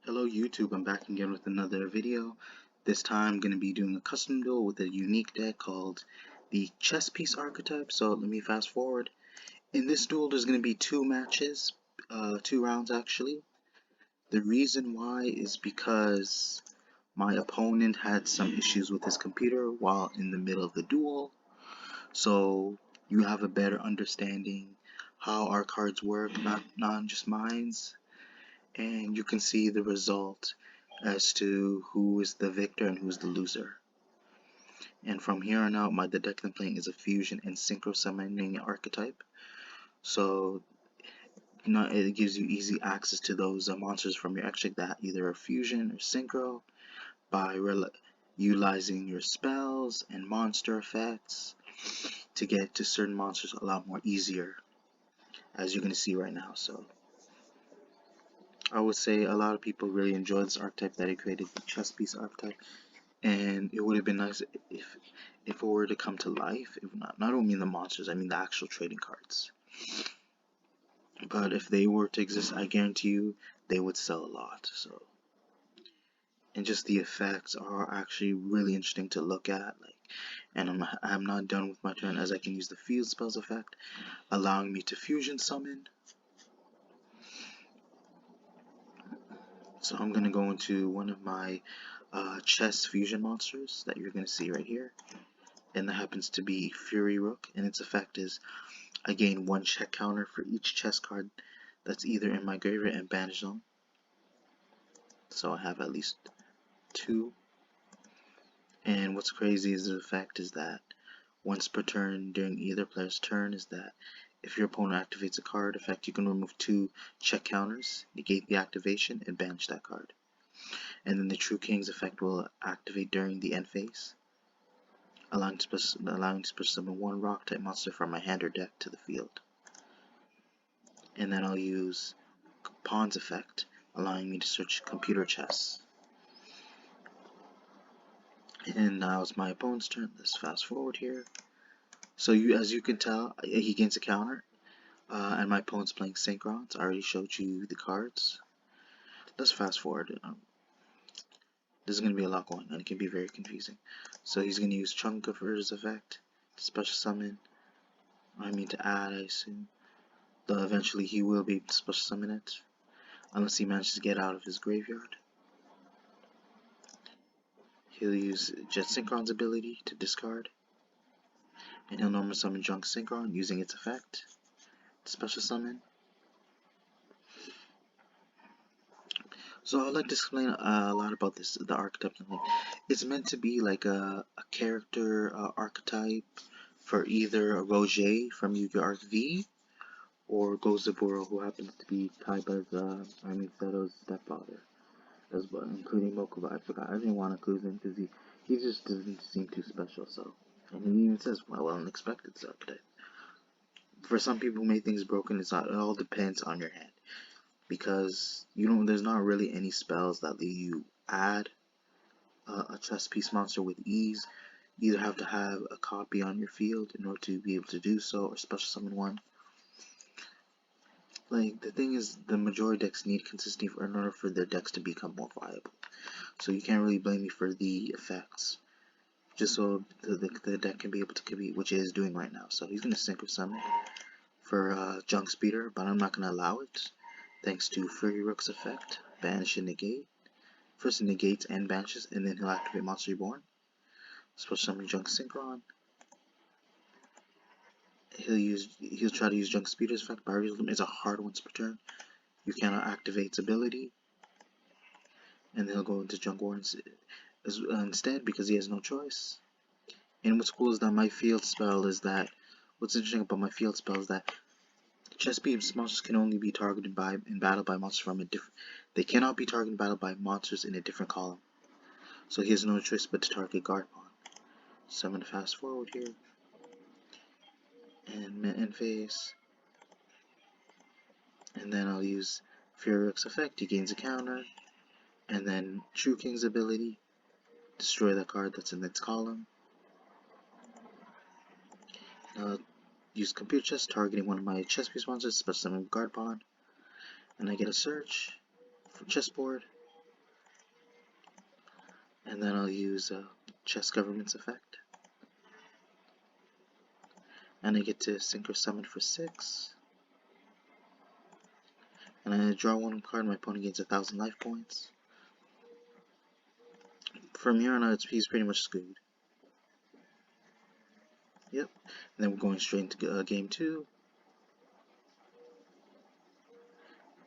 Hello YouTube, I'm back again with another video. This time I'm going to be doing a custom duel with a unique deck called the Chess Piece Archetype. So let me fast forward. In this duel there's going to be two matches, two rounds actually. The reason why is because my opponent had some issues with his computer while in the middle of the duel. So you have a better understanding how our cards work, not just mine's. And you can see the result as to who is the victor and who's the loser. And from here on out, the deck I'm playing is a fusion and synchro summoning archetype. So it gives you easy access to those monsters from your extract that either are fusion or synchro by utilizing your spells and monster effects to get to certain monsters a lot more easier, as you're going to see right now. So I would say a lot of people really enjoy this archetype that I created, the chess piece archetype. And it would have been nice if it were to come to life. If not only the monsters, I mean the actual trading cards. But if they were to exist, I guarantee you they would sell a lot. So, and just the effects are actually really interesting to look at. And I'm not done with my turn, as I can use the field spells effect, allowing me to fusion summon. So I'm gonna go into one of my chess fusion monsters that you're gonna see right here. And that happens to be Fury Rook, and its effect is I gain one check counter for each chess card that's either in my graveyard and banish zone. So I have at least two. And what's crazy is the effect is that once per turn during either player's turn is that if your opponent activates a card effect, you can remove two check counters, negate the activation, and banish that card. And then the True King's effect will activate during the end phase, allowing to special summon one rock type monster from my hand or deck to the field. And then I'll use Pawn's effect, allowing me to search computer chess. And now it's my opponent's turn. Let's fast forward here. So as you can tell, he gains a counter, and my opponent's playing Synchrons. I already showed you the cards. Let's fast forward. There's going to be a lot going on. It can be very confusing. So he's going to use Chunk Converter's effect to special summon. I mean to add, I assume. Though eventually he will be able to special summon it, unless he manages to get out of his graveyard. He'll use Jet Synchron's ability to discard, and he'll normal summon Junk Synchron using its effect to special summon. So I'd like to explain a lot about the archetype. It's meant to be like a character archetype for either a Roger from Yu-Gi-Oh! Arc V or Gozaburo, who happens to be Kaiba's, Seto's stepfather, as well, including Mokuba. I forgot. I didn't want to include him because he just doesn't seem too special. So, and he even says, well, unexpected archetype. For some people who make things broken, it all depends on your hand. Because there's not really any spells that let you add a chess piece monster with ease. You either have to have a copy on your field in order to be able to do so, or special summon one. Like, the thing is, the majority decks need consistency in order for their decks to become more viable. So you can't really blame me for the effects. Just so the deck can be able to compete, which it is doing right now. So he's going to synchro summon for Junk Speeder, but I'm not going to allow it. Thanks to Fury Rook's effect, banish and negate. First it negates and banishes, and then he'll activate Monster Reborn. Special summon Junk Synchron. He'll try to use Junk Speeder's effect. Barrier Limit is a hard once per turn. You cannot activate its ability, and then he'll go into Junk War instead because he has no choice. And what's cool is that my field spell is that. What's interesting about my field spell is that chess piece monsters can only be targeted in battle by monsters from a different. They cannot be targeted in battle by monsters in a different column. So he has no choice but to target guard pawn. So I'm gonna fast forward here and end phase, and then I'll use Fury Rook's effect. He gains a counter, and then True King's ability, destroy that card that's in its column. Now use computer chess, targeting one of my chess piece monsters, special summon guard pawn, and I get a search for chessboard. And then I'll use Chess Government's effect. And I get to Synchro Summon for 6. And I draw one card, my opponent gains 1,000 life points. From here on out, he's pretty much screwed. Yep. And then we're going straight into game 2.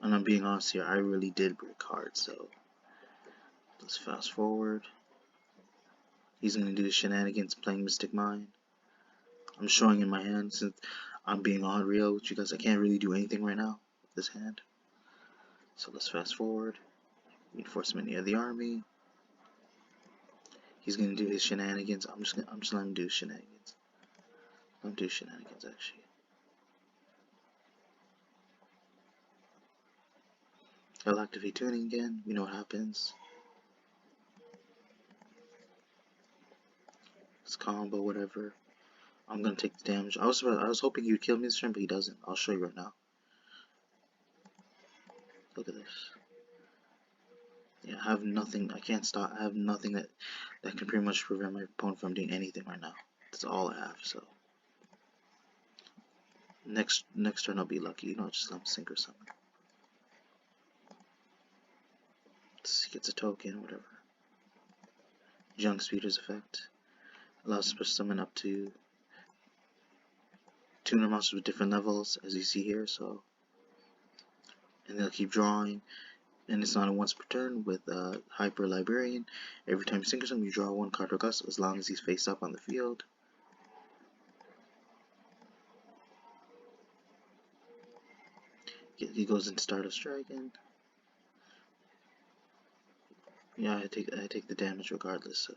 And I'm being honest here, I really did break cards, so let's fast forward. He's going to do his shenanigans playing Mystic Mine. I'm showing in my hand, since I'm being on real with you guys, I can't really do anything right now with this hand. So let's fast forward. Reinforcement near the army. He's gonna do his shenanigans. I'm just letting him do shenanigans. Let him do shenanigans actually. I'll activate tuning again. We know what happens. It's combo, whatever. I'm gonna take the damage. I was hoping you'd kill me this turn, but he doesn't. I'll show you right now. Look at this. Yeah, I have nothing. I can't stop. I have nothing that can pretty much prevent my opponent from doing anything right now. That's all I have. So next turn I'll be lucky. You know, just let him sink or something. He gets a token, whatever. Junk Speeder's effect allows special summon up to 2 monsters with different levels, as you see here. So, and they'll keep drawing. And it's not a once per turn with Hyper Librarian. Every time you sync him, you draw 1 card or gust as long as he's face up on the field. He goes into Stardust Dragon. Yeah, I take the damage regardless. So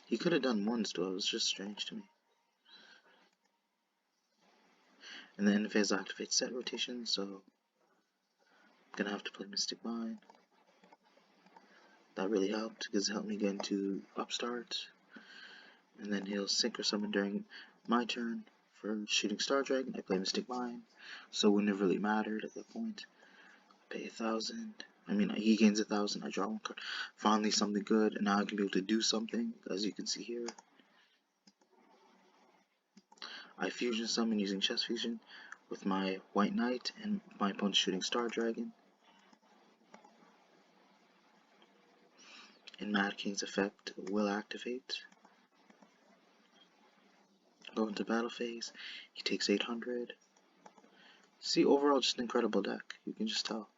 he could have done one Duel. It was just strange to me. And then if he has activate set rotation, so I'm gonna have to play Mystic Mine. That really helped because it helped me get into Upstart. And then he'll sync or summon during my turn for shooting Star Dragon. I play Mystic Mine, so it wouldn't have really mattered at that point. Pay 1,000. I mean, he gains 1,000. I draw 1 card. Finally, something good, and now I can be able to do something, as you can see here. I fusion summon using Chess Fusion with my White Knight and my opponent shooting Star Dragon. And Mad King's effect will activate. Go into battle phase. He takes 800. See, overall, just an incredible deck. You can just tell.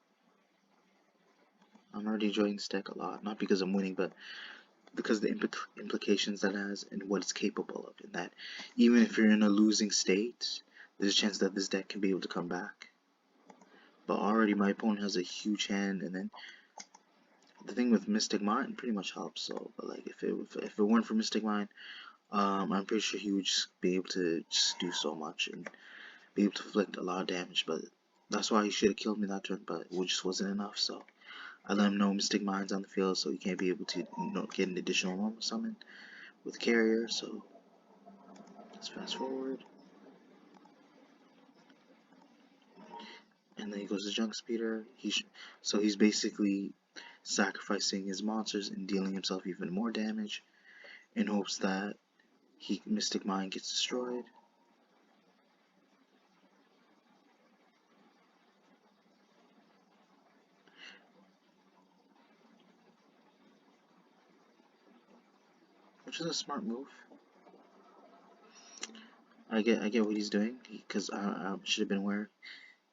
I'm already enjoying this deck a lot, not because I'm winning, but because the implications that it has and what it's capable of. And that even if you're in a losing state, there's a chance that this deck can be able to come back. But already my opponent has a huge hand, and then the thing with Mystic Mine pretty much helps. So, but like if it weren't for Mystic Mine, I'm pretty sure he would just be able to just do so much and be able to inflict a lot of damage. But that's why he should have killed me that turn, but it just wasn't enough. So I let him know Mystic Mine's on the field, so he can't be able to get an additional normal summon with Carrier. So let's fast forward. And then he goes to Junk Speeder. So he's basically sacrificing his monsters and dealing himself even more damage in hopes that Mystic Mine gets destroyed. Which is a smart move. I get what he's doing, because I should have been aware.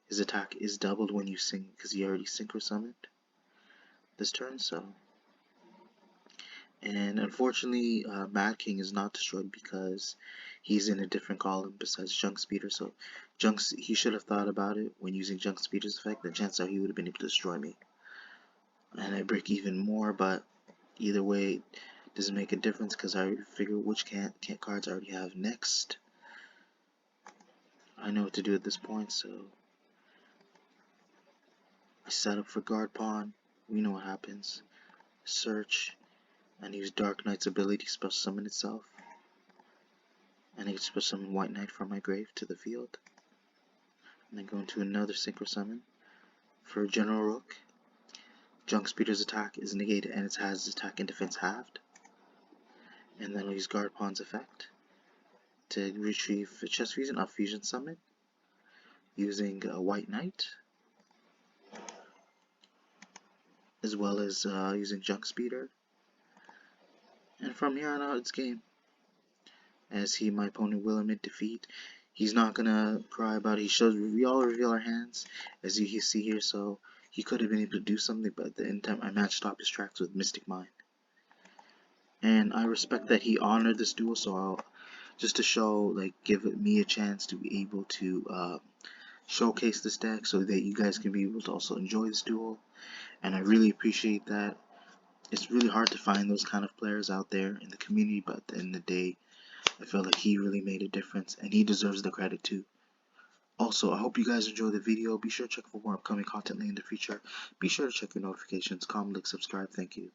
His attack is doubled when you sync, because he already synchro summoned this turn. So, and unfortunately, Mad King is not destroyed because he's in a different column besides Junk Speeder. So, he should have thought about it when using Junk Speeder's effect. The chance that he would have been able to destroy me, and I break even more. But either way, it doesn't make a difference because I already figure which cards I already have next. I know what to do at this point, so I set up for guard pawn. We know what happens. Search, and use Dark Knight's ability to special summon itself. And I can special summon White Knight from my grave to the field. And then go into another Synchro Summon. For General Rook, Junk Speeder's attack is negated and it has attack and defense halved. And then I'll use Guard Pawn's effect to retrieve a Chess Fusion off Fusion Summon using a White Knight, as well as using Junk Speeder. And from here on out, it's game. As my opponent will admit defeat. He's not gonna cry about it. We all reveal our hands, as you see here. So he could have been able to do something, but at the end time, I matched up his tracks with Mystic Mind. And I respect that he honored this duel. So I'll just to show, like, give me a chance to be able to showcase this deck, so that you guys can be able to also enjoy this duel. And I really appreciate that. It's really hard to find those kind of players out there in the community, but at the end of the day, I feel like he really made a difference, and he deserves the credit too. Also, I hope you guys enjoyed the video. Be sure to check for more upcoming content in the future. Be sure to check your notifications, comment, like, subscribe. Thank you.